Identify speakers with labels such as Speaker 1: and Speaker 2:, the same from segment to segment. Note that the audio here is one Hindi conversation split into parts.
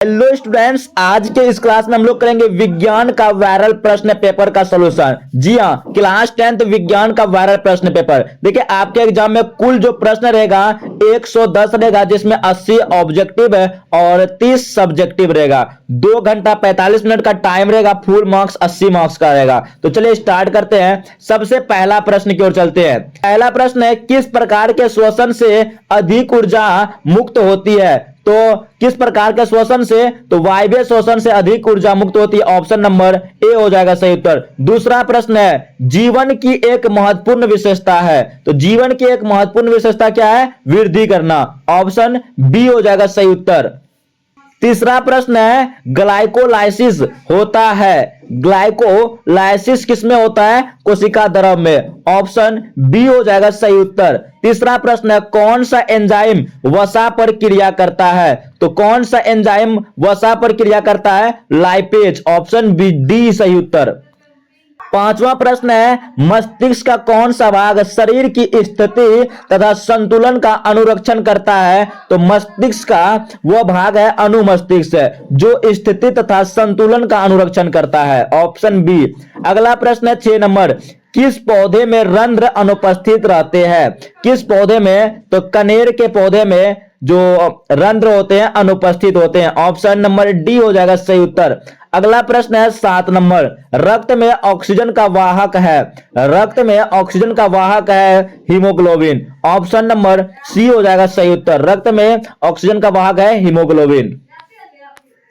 Speaker 1: हेलो स्टूडेंट्स, आज के इस क्लास में हम लोग करेंगे विज्ञान का वायरल प्रश्न पेपर का सॉल्यूशन। जी हाँ, क्लास 10th विज्ञान का वायरल प्रश्न पेपर। देखिए, आपके एग्जाम में कुल जो प्रश्न रहेगा 110 रहेगा, जिसमें 80 ऑब्जेक्टिव है और 30 सब्जेक्टिव रहेगा। 2 घंटा 45 मिनट का टाइम रहेगा। फुल मार्क्स 80 मार्क्स का रहेगा। तो चलिए स्टार्ट करते हैं। सबसे पहला प्रश्न की ओर चलते हैं। पहला प्रश्न है, किस प्रकार के श्वसन से अधिक ऊर्जा मुक्त होती है? तो किस प्रकार के श्वसन से? तो वायवीय श्वसन से अधिक ऊर्जा मुक्त होती है। ऑप्शन नंबर ए हो जाएगा सही उत्तर। दूसरा प्रश्न है, जीवन की एक महत्वपूर्ण विशेषता है। तो जीवन की एक महत्वपूर्ण विशेषता क्या है? वृद्धि करना। ऑप्शन बी हो जाएगा सही उत्तर। तीसरा प्रश्न है, ग्लाइकोलाइसिस होता है। ग्लाइकोलाइसिस किसमें होता है? कोशिका द्रव में। ऑप्शन बी हो जाएगा सही उत्तर। तीसरा प्रश्न है, कौन सा एंजाइम वसा पर क्रिया करता है? तो कौन सा एंजाइम वसा पर क्रिया करता है? लाइपेज। ऑप्शन बी डी सही उत्तर। पांचवा प्रश्न है, मस्तिष्क का कौन सा भाग शरीर की स्थिति तथा संतुलन का अनुरक्षण करता है? तो मस्तिष्क का वह भाग है अनुमस्तिष्क, जो स्थिति तथा संतुलन का अनुरक्षण करता है। Option B. अगला प्रश्न है 6 नंबर, किस पौधे में रंध्र अनुपस्थित रहते हैं? किस पौधे में? तो कनेर के पौधे में जो रंध्र होते हैं अनुपस्थित होते हैं। ऑप्शन नंबर डी हो जाएगा सही उत्तर। अगला प्रश्न है 7 नंबर, रक्त में ऑक्सीजन का वाहक है। रक्त में ऑक्सीजन का वाहक है हीमोग्लोबिन। ऑप्शन नंबर सी हो जाएगा सही उत्तर। रक्त में ऑक्सीजन का वाहक है हीमोग्लोबिन।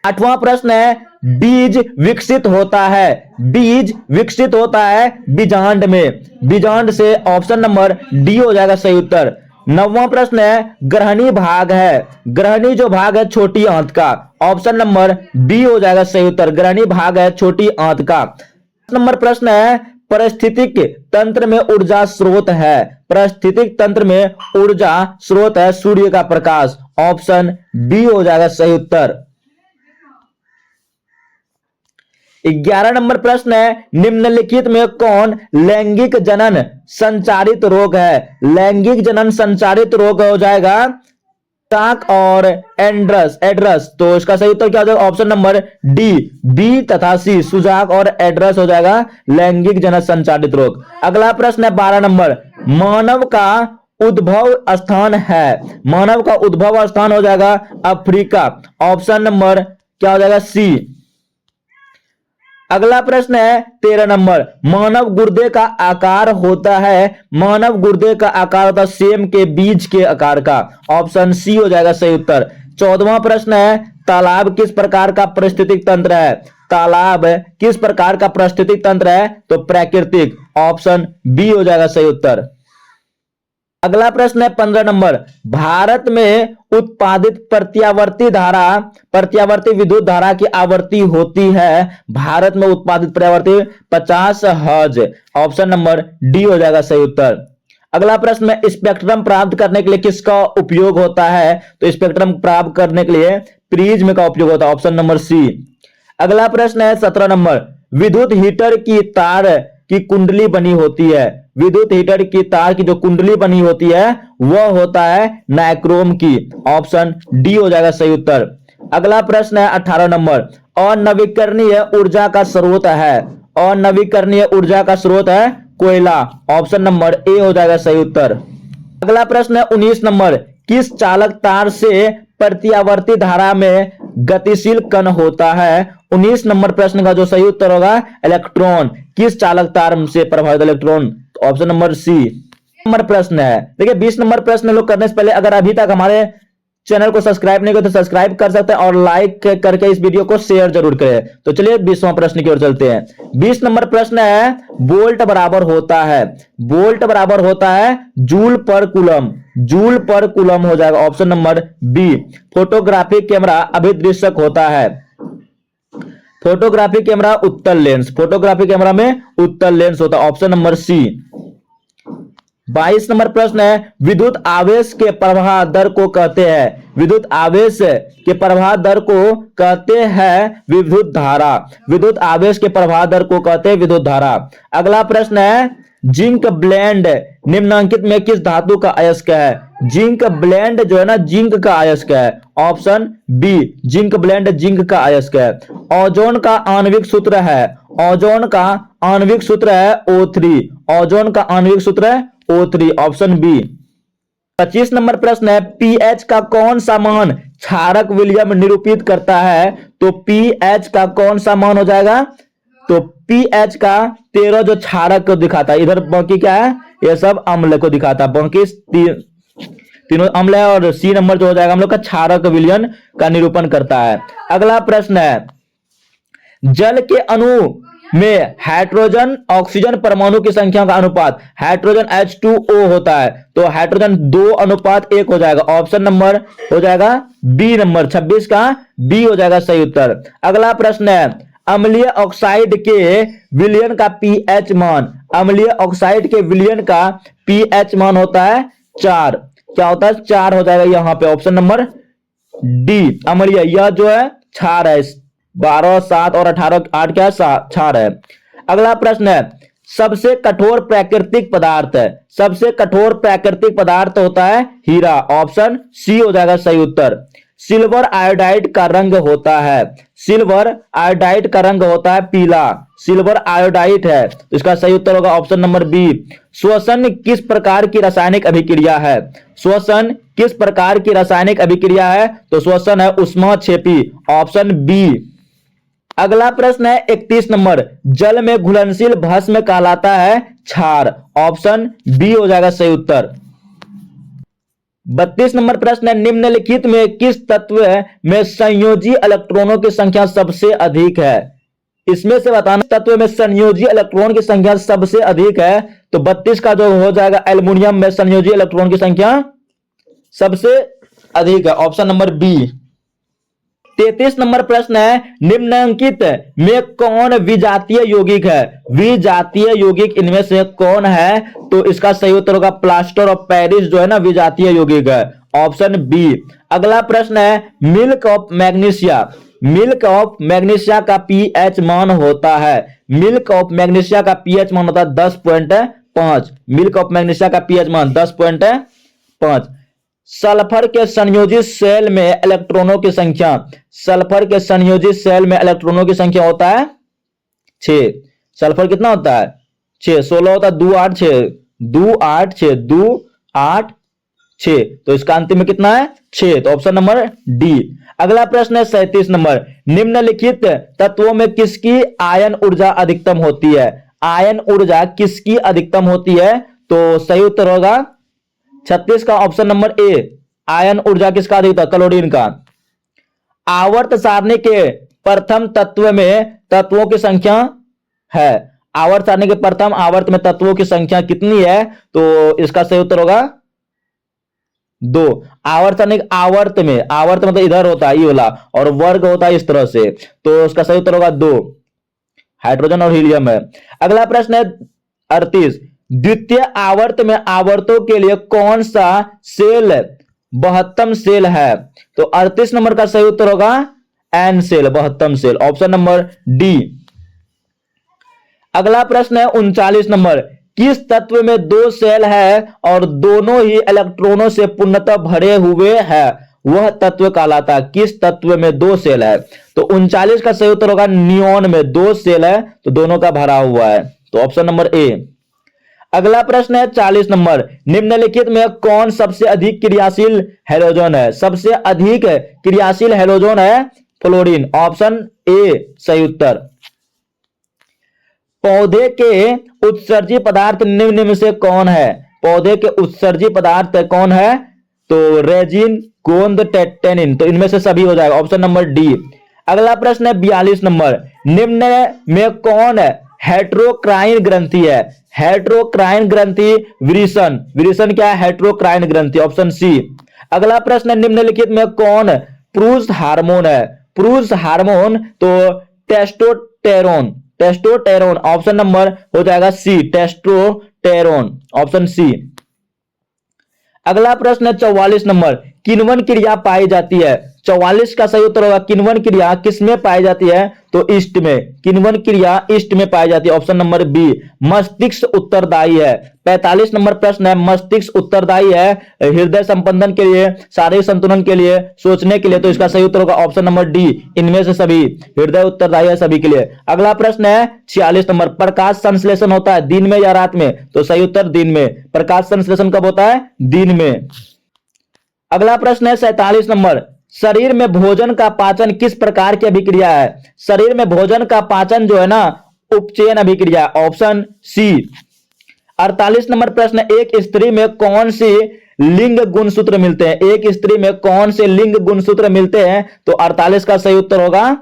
Speaker 1: आठवां प्रश्न है, बीज विकसित होता है। बीज विकसित होता है बीजांड में। बीजांड से। ऑप्शन नंबर डी हो जाएगा सही उत्तर। 9वां प्रश्न है, ग्रहणी भाग है। ग्रहणी जो भाग है छोटी आंत का। ऑप्शन नंबर बी हो जाएगा सही उत्तर। ग्रहणी भाग है छोटी आंत का। नंबर प्रश्न है, पारिस्थितिक तंत्र में ऊर्जा स्रोत है। पारिस्थितिक तंत्र में ऊर्जा स्रोत है सूर्य का प्रकाश। ऑप्शन बी हो जाएगा सही उत्तर। 11 नंबर प्रश्न है, निम्नलिखित में कौन लैंगिक जनन संचारित रोग है? लैंगिक जनन संचारित रोग हो जाएगा टाक और एड्रस। तो इसका सही उत्तर क्या हो जाएगा? ऑप्शन नंबर डी, बी तथा सी, सुजाक और एड्रस हो जाएगा लैंगिक जनन संचारित रोग। अगला प्रश्न है 12 नंबर, मानव का उद्भव स्थान है। मानव का उद्भव स्थान हो जाएगा अफ्रीका। ऑप्शन नंबर क्या हो जाएगा? सी। अगला प्रश्न है 13 नंबर, मानव गुर्दे का आकार होता है। मानव गुर्दे का आकार होता है सेम के बीज के आकार का। ऑप्शन सी हो जाएगा सही उत्तर। 14वां प्रश्न है, तालाब किस प्रकार का पारिस्थितिक तंत्र है? तालाब किस प्रकार का पारिस्थितिक तंत्र है? तो प्राकृतिक। ऑप्शन बी हो जाएगा सही उत्तर। अगला प्रश्न है 15 नंबर, भारत में उत्पादित प्रत्यावर्ती विद्युत धारा की आवृत्ति होती है। भारत में उत्पादित प्रत्यावर्ती 50 हर्ट्ज। ऑप्शन नंबर डी हो जाएगा सही उत्तर। अगला प्रश्न में, स्पेक्ट्रम प्राप्त करने के लिए किसका उपयोग होता है? तो स्पेक्ट्रम प्राप्त करने के लिए प्रिज्म का उपयोग होता है। Option number C. अगला प्रश्न है 17 नंबर, विद्युत हीटर की तार की कुंडली बनी होती है। विद्युत हीटर की तार की जो कुंडली बनी होती है वह होता है नाइक्रोम की। ऑप्शन डी हो जाएगा सही उत्तर। अगला प्रश्न है 18 नंबर, अनवीकरणीय ऊर्जा का स्रोत है। अनवीकरणीय ऊर्जा का स्रोत है कोयला। ऑप्शन नंबर ए हो जाएगा सही उत्तर। अगला प्रश्न है 19 नंबर, किस चालक तार से प्रत्यावर्ती धारा में गतिशील कण होता है? 19 नंबर प्रश्न का जो सही उत्तर होगा इलेक्ट्रॉन। किस चालक तार से प्रभावित electron? Option number C. Number प्रश्न है, देखिए 20 नंबर प्रश्न लोग करने से पहले अगर अभी तक हमारे चैनल को सब्सक्राइब नहीं किया तो सब्सक्राइब कर सकते हैं और लाइक करके इस वीडियो को शेयर जरूर करें। तो चलिए 20वां प्रश्न की ओर चलते हैं। 20 नंबर प्रश्न है, वोल्ट बराबर होता है। वोल्ट बराबर होता है जूल पर कूलम। जूल पर कूलम हो जाएगा। Option number B. Photographic camera अभिदृश्यक होता है। फोटोग्राफिक कैमरा उत्तल लेंस। फोटोग्राफिक कैमरा में उत्तल लेंस होता है। ऑप्शन नंबर सी। 22 नंबर प्रश्न है, विद्युत आवेश के प्रवाह दर को कहते हैं। विद्युत आवेश के प्रवाह दर को कहते हैं विद्युत धारा। विद्युत आवेश के प्रवाह दर को कहते हैं विद्युत धारा। अगला प्रश्न है, जिंक ब्लेंड निम्नलिखित में किस धातु का अयस्क है? जिंक ब्लेंड जो है ना जिंक का अयस्क है। Option B zinc blende zinc का अयस्क है। ओजोन का आणविक सूत्र है, ओजोन का आणविक सूत्र है O3, ओजोन का आणविक सूत्र है O3, ऑप्शन बी। 25 नंबर प्रश्न है पीएच का कौन सा मान क्षारक विलयन निरूपित करता है? तो पीएच का कौन सा मान हो जाएगा? तो पीएच का 13 जो क्षारक को दिखाता है, इधर बाकी क्या है, ये सब अम्ल को दिखाता है, बाकी तीनों अम्ल है, और सी नंबर जो हो जाएगा हम लोग का क्षारक विलयन का निरूपण करता है। अगला प्रश्न है जल के अणु में हाइड्रोजन ऑक्सीजन परमाणु की संख्या का अनुपात, हाइड्रोजन H2O होता है, तो हाइड्रोजन 2:1 हो जाएगा, ऑप्शन नंबर हो जाएगा बी नंबर 26 का बी हो जाएगा सही उत्तर। अगला प्रश्न है अम्लीय ऑक्साइड के विलयन का पीएच मान, अम्लीय ऑक्साइड के विलयन का पीएच मान होता है 4, क्या होता है 4 हो जाएगा यहां पे, ऑप्शन नंबर डी अम्लीय, यह जो है क्षार है, 12 7 और 18 8 क्या क्षार है। अगला प्रश्न है सबसे कठोर प्राकृतिक पदार्थ है, सबसे कठोर प्राकृतिक पदार्थ होता है हीरा, ऑप्शन सी हो जाएगा सही उत्तर। सिल्वर आयोडाइड का रंग होता है, सिल्वर आयोडाइड का रंग होता है पीला, सिल्वर आयोडाइड है, तो इसका सही उत्तर होगा ऑप्शन नंबर बी। श्वसन किस प्रकार की रासायनिक अभिक्रिया है? श्वसन किस प्रकार की रासायनिक अभिक्रिया है? तो श्वसन है ऊष्माक्षेपी, ऑप्शन बी। अगला प्रश्न है 31 नंबर जल में घुलनशील भस्म कहलाता है क्षार, ऑप्शन बी हो जाएगा सही उत्तर। 32 नंबर प्रश्न है निम्नलिखित में किस तत्व में संयोजी इलेक्ट्रॉनों की संख्या सबसे अधिक है? इसमें से बताना तत्व में संयोजी इलेक्ट्रॉन की संख्या सबसे अधिक है, तो 32 का जो हो जाएगा एल्युमिनियम में संयोजी इलेक्ट्रॉन की संख्या सबसे अधिक है, ऑप्शन नंबर बी। 33 नंबर प्रश्न है निम्नलिखित में कौन विजातीय यौगिक है? विजातीय यौगिक इनमें से कौन है? तो इसका सही उत्तर होगा प्लास्टर ऑफ पेरिस जो है ना विजातीय यौगिक है, ऑप्शन बी। अगला प्रश्न है milk of magnesia, milk of magnesia का पीएच मान होता है, मिल्क ऑफ मैग्नीशिया का पीएच मान होता है 10.5, मिल्क ऑफ मैग्नीशिया का पीएच मान 10.5। सल्फर के संयोजित सेल में इलेक्ट्रॉनों की संख्या, सल्फर के संयोजित सेल में इलेक्ट्रॉनों की संख्या होता है 6, सल्फर कितना होता है 6, 16 होता है 2 8 6 2 8 6 2 8 6, तो इसका अंतिम में कितना है 6, तो ऑप्शन नंबर डी। अगला प्रश्न है 37 नंबर निम्नलिखित तत्वों में किसकी आयन ऊर्जा अधिकतम होती है? आयन ऊर्जा किसकी अधिकतम होती है? तो सही उत्तर होगा 36 का ऑप्शन नंबर ए, आयन ऊर्जा किसका अधिकतम? क्लोरीन का। आवर्त सारणी के प्रथम तत्व में तत्वों की संख्या है, आवर्त सारणी के प्रथम आवर्त में तत्वों की संख्या कितनी है? तो इसका सही उत्तर होगा 2। आवर्त सारणी आवर्त में, आवर्त मतलब इधर होता है ये वाला, और वर्ग होता है इस तरह से, तो उसका सही उत्तर होगा 2, हाइड्रोजन और हीलियम है। अगला प्रश्न है 38 द्वितीय आवर्त में आवर्तों के लिए कौन सा सेल बहुत्तम सेल है? तो 38 नंबर का सही उत्तर होगा एन सेल, बहुत्तम सेल, ऑप्शन नंबर डी। अगला प्रश्न है 39 नंबर किस तत्व में 2 सेल है और दोनों ही इलेक्ट्रॉनों से पूर्णतः भरे हुए हैं, वह तत्व कहलाता है? किस तत्व में 2 सेल है? तो 39 का सही उत्तर होगा नियोन में 2 सेल है, तो दोनों का भरा हुआ है, तो ऑप्शन नंबर ए। अगला प्रश्न है 40 नंबर निम्नलिखित में कौन सबसे अधिक क्रियाशील हैलोजन है? सबसे अधिक क्रियाशील हैलोजन है फ्लोरीन, ऑप्शन ए सही उत्तर। पौधे के उत्सर्जी पदार्थ निम्न में से कौन है? पौधे के उत्सर्जी पदार्थ कौन है? तो रेजिन, गोंद, टेनिन, तो इनमें से सभी हो जाएगा, ऑप्शन नंबर डी। अगला प्रश्न है 42 नंबर निम्न में कौन हेट्रोक्राइन ग्रंथि है? हेट्रोक्राइन ग्रंथि विरिसन, विरिसन क्या है? हेट्रोक्राइन ग्रंथि, ऑप्शन सी। अगला प्रश्न है निम्नलिखित में कौन पुरुष हार्मोन है? पुरुष हार्मोन तो टेस्टोस्टेरोन, टेस्टोस्टेरोन, ऑप्शन नंबर हो जाएगा सी, टेस्टोस्टेरोन, ऑप्शन सी। अगला प्रश्न है 44 नंबर किण्वन क्रिया पाई जाती है? 44 का सही उत्तर होगा किण्वन क्रिया किसमें पाई जाती है, तो ईस्ट में, किण्वन क्रिया ईस्ट में पाई जाती है, ऑप्शन नंबर बी। मस्तिष्क उत्तरदायी है। 45 नंबर प्रश्न है, मस्तिष्क उत्तरदायी है हृदय संपंदन के लिए, शारीरिक संतुलन के लिए, सोचने के लिए, तो इसका सही उत्तर होगा ऑप्शन नंबर डी, इनमें से सभी। हृदय उत्तरदायी है सभी के लिए। अगला प्रश्न है 46 नंबर, प्रकाश संश्लेषण होता है दिन में या रात में, तो सही उत्तर दिन में। प्रकाश संश्लेषण कब होता है, दिन में। अगला प्रश्न है 47 नंबर, शरीर में भोजन का पाचन किस प्रकार की अभिक्रिया है। शरीर में भोजन का पाचन जो है ना, उपचयन अभिक्रिया, ऑप्शन सी। 48 नंबर प्रश्न, एक स्त्री में कौन सी लिंग गुणसूत्र मिलते हैं, एक स्त्री में कौन से लिंग गुणसूत्र मिलते हैं, तो 48 का सही उत्तर होगा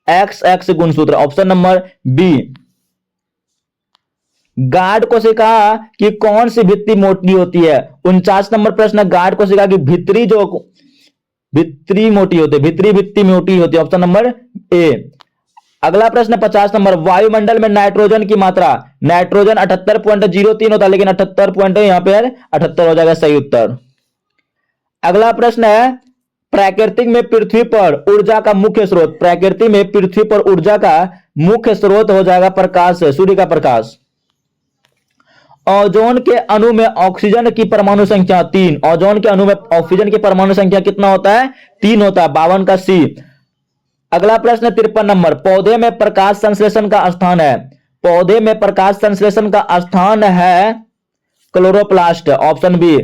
Speaker 1: XX गुणसूत्र, ऑप्शन नंबर बी। गार्ड कोशिका की कौन सी भित्ति मोटी होती है। 49 नंबर प्रश्न, गार्ड कोशिका की भित्री मोटी होती है, भित्री भित्ति मोटी होती है, ऑप्शन नंबर ए। अगला प्रश्न 50 नंबर, वायुमंडल में नाइट्रोजन की मात्रा, नाइट्रोजन 78.03 होता है, लेकिन 78 पॉइंट यहां पे 78 हो जाएगा सही उत्तर। अगला प्रश्न है, प्राकृतिक में पृथ्वी पर ऊर्जा का मुख्य स्रोत, प्रकृति में पृथ्वी पर ऊर्जा का मुख्य स्रोत हो जाएगा प्रकाश, सूर्य का प्रकाश। ओजोन के अणु में ऑक्सीजन की परमाणु संख्या 3, ओजोन के अणु में ऑक्सीजन की परमाणु संख्या कितना होता है, 3 होता है, 52 का सी। अगला प्रश्न 53 नंबर, पौधे में प्रकाश संश्लेषण का स्थान है, पौधे में प्रकाश संश्लेषण का स्थान है क्लोरोप्लास्ट, ऑप्शन बी।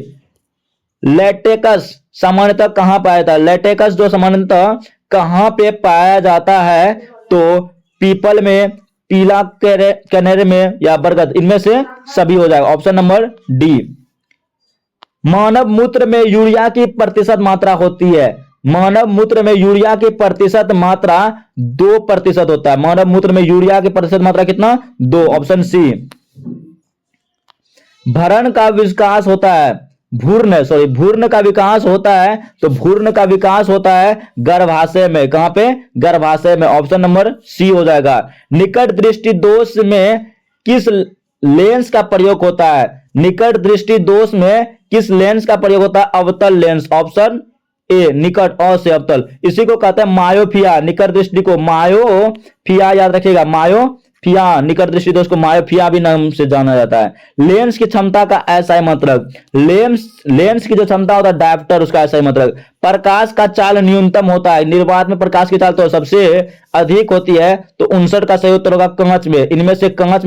Speaker 1: लेटेक्स सामान्यतः कहां पाया जाता है, लेटेक्स जो सामान्यतः कहां पे पाया जाता है, तो पीपल में, पीला कनेर में, या बरगद, इनमें से सभी हो जाएगा, ऑप्शन नंबर डी। मानव मूत्र में यूरिया की प्रतिशत मात्रा होती है, मानव मूत्र में यूरिया की प्रतिशत मात्रा 2% होता है, मानव मूत्र में यूरिया की प्रतिशत मात्रा कितना, 2, ऑप्शन सी। भरण का विकास होता है, भ्रूण का विकास होता है, तो भ्रूण का विकास होता है गर्भाशय में, कहां पे, गर्भाशय में, ऑप्शन नंबर सी हो जाएगा। निकट दृष्टि दोष में किस लेंस का प्रयोग होता है, निकट दृष्टि दोष में किस लेंस का प्रयोग होता है, अवतल लेंस, ऑप्शन ए, निकट अ से अवतल, इसी को कहते हैं मायोफिया, निकट दृष्टि को मायोफिया याद रखिएगा, मायोफिया, निकट दृष्टि दोष को मायोफिया भी नाम से जाना जाता है। लेंस की क्षमता का ऐसा मतलब, लेंस की जो क्षमता होता है डायप्टर, उसका ऐसा मतलब। प्रकाश का चाल न्यूनतम होता है, निर्वात में प्रकाश की चाल तो सबसे अधिक होती है, तो 59 का सही उत्तर होगा कांच में, इनमें से कांच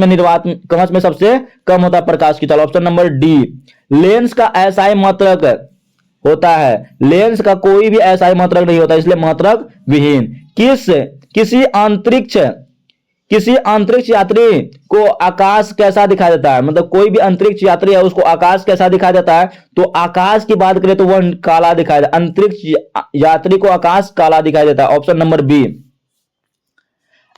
Speaker 1: में सबसे कम होता है प्रकाश की चाल, ऑप्शन नंबर डी। लेंस का ऐसा मात्रक होता है, लेंस का कोई भी ऐसा मात्रक नहीं होता, इसलिए मात्रक विहीन। किसी अंतरिक्ष यात्री को आकाश कैसा दिखाई देता है, मतलब कोई भी अंतरिक्ष यात्री है उसको आकाश कैसा दिखाई देता है, तो आकाश की बात करें तो वह काला दिखाई देता है, अंतरिक्ष यात्री को आकाश काला दिखाई देता है, ऑप्शन नंबर बी।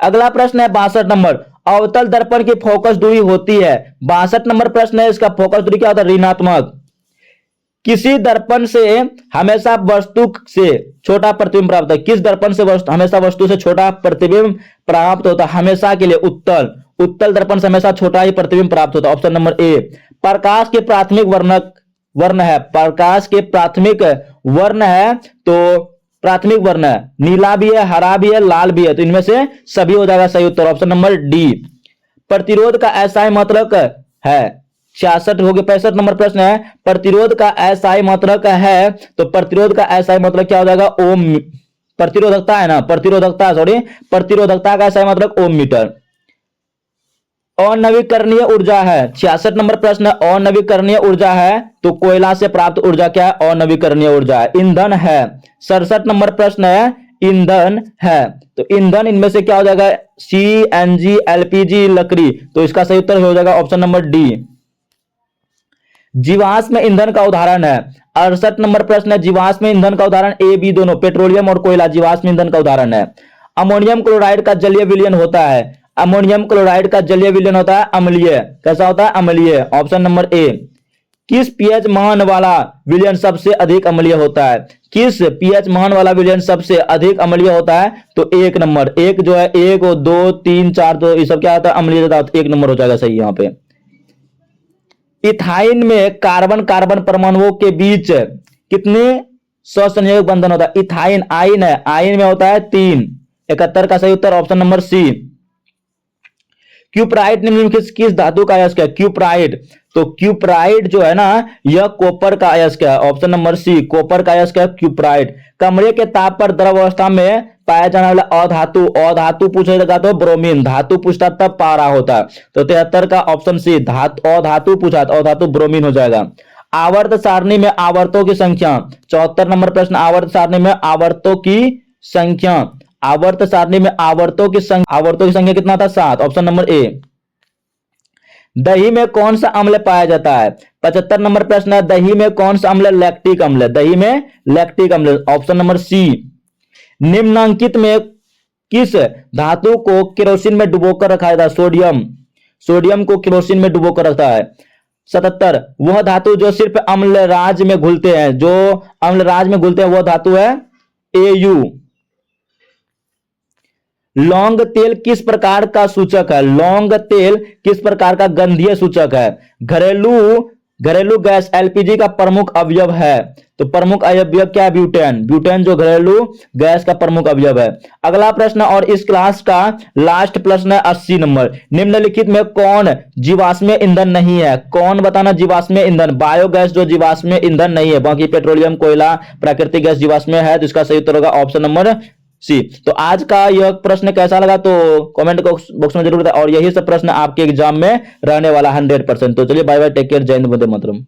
Speaker 1: अगला प्रश्न है 62 नंबर, अवतल दर्पण की फोकस दूरी होती है, 62 नंबर प्रश्न है, इसका फोकस दूरी क्या होता है, ऋणात्मक। किसी दर्पण से हमेशा वस्तु से छोटा प्रतिबिंब प्राप्त होता है, किस दर्पण से हमेशा वस्तु से छोटा प्रतिबिंब प्राप्त होता है, हमेशा के लिए उत्तल दर्पण से हमेशा छोटा ही प्रतिबिंब प्राप्त होता है, ऑप्शन नंबर ए। प्रकाश के प्राथमिक वर्ण है, प्रकाश के प्राथमिक वर्ण है, तो प्राथमिक वर्ण है, नीला भी है, हरा भी है, लाल भी है, तो इनमें से सभी हो जाएगा सही उत्तर, ऑप्शन नंबर डी। प्रतिरोध का ऐसा मात्रक है, 66 हो गए। 65 नंबर प्रश्न है, प्रतिरोध का एसआई मात्रक है, तो प्रतिरोध का एसआई मात्रक क्या हो जाएगा, ओम। प्रतिरोधकता है ना, प्रतिरोधकता का एसआई मात्रक ओम मीटर। अनवीकरणीय ऊर्जा है, 66 नंबर प्रश्न है, अनवीकरणीय ऊर्जा है, तो कोयला से प्राप्त ऊर्जा क्या है, अनवीकरणीय ऊर्जा है। ईंधन है, 67 नंबर प्रश्न है, ईंधन है, तो ईंधन इनमें से क्या हो जाएगा, CNG, LPG, लकड़ी, तो इसका सही उत्तर हो जाएगा ऑप्शन नंबर डी। जीवाश्म ईंधन का उदाहरण है, 68 नंबर प्रश्न है, जीवाश्म ईंधन का उदाहरण ए बी दोनों, पेट्रोलियम और कोयला जीवाश्म ईंधन का उदाहरण है। अमोनियम क्लोराइड का जलीय विलयन होता है, अमोनियम क्लोराइड का जलीय विलयन होता है अम्लीय, कैसा होता है, अम्लीय, ऑप्शन नंबर ए। किस पीएच मान वाला विलयन सबसे अधिक अम्लीय होता है, किस पीएच मान वाला विलयन सबसे अधिक अम्लीय होता है, तो 1 नंबर, 1 जो है 1 और 2 3 4 तो ये सब क्या होता है, अम्लीय, 1 नंबर हो जाएगा सही यहाँ पे। इथाइन में कार्बन कार्बन परमाणुओं के बीच कितने स्वसंयोजक बंधन होता है। इथाइन आइन है, आइन में होता है 3। 71 का सही उत्तर ऑप्शन नंबर सी। क्यूप्राइट निम्नलिखित किस धातु का अयस्क है? क्यूप्राइट, तो क्यूप्राइट जो है ना यह कॉपर का अयस्क है, ऑप्शन नंबर सी कॉपर का अयस्क है क्यूप्राइट। कमरे के ताप पर द्रव अवस्था में पाया जाने वाला अधातु, अधातु पूछेगा तो ब्रोमीन, धातु पूछता तब पारा होता। तो 73 का ऑप्शन सी अधातु पूछा तो अधातु ब्रोमीन हो जाएगा। आवर्त सारणी में आवर्तों की संख्या, 74 नंबर प्रश्न, आवर्त सारणी में आवर्तों की संख्या, आवर्त सारणी में आवर्तों की संख्या कितना था? 7, ऑप्शन नंबर ए। दही में कौन सा अम्ल पाया जाता है? 75 नंबर प्रश्न है, दही में कौन सा अम्ल? लैक्टिक अम्ल, दही में लैक्टिक अम्ल, ऑप्शन नंबर सी। निम्नांकित में किस धातु को केरोसिन में डुबोकर रखा जाता है? सोडियम, सोडियम को केरोसिन में डुबोकर रखता है। 77 वह धातु जो सिर्फ अम्लराज में घुलते हैं, जो अम्लराज में घुलते हैं वह धातु है Au। लौंग तेल किस प्रकार का सूचक है? लौंग तेल किस प्रकार का गंधीय सूचक है? घरेलू गैस एलपीजी का प्रमुख अवयव है, तो प्रमुख अवयव क्या है? ब्यूटेन, ब्यूटेन जो घरेलू गैस का प्रमुख अवयव है। अगला प्रश्न और इस क्लास का लास्ट प्रश्न है 80 नंबर। निम्नलिखित में कौन जीवाश्म ईंधन नहीं है? कौन बताना जीवाश्म ईंधन? बायोगैस जो जीवाश्म ईंधन नहीं है, बाकी पेट्रोलियम, कोयला, प्राकृतिक गैस जीवाश्म है, तो इसका सही उत्तर होगा ऑप्शन नंबर सी। तो आज का यह प्रश्न कैसा लगा तो कमेंट बॉक्स में जरूर बताएं, और यही सब प्रश्न आपके एग्जाम में रहने वाला 100%। तो चलिए बाय बाय, टेक केयर, जय हिंद, वंदे मातरम।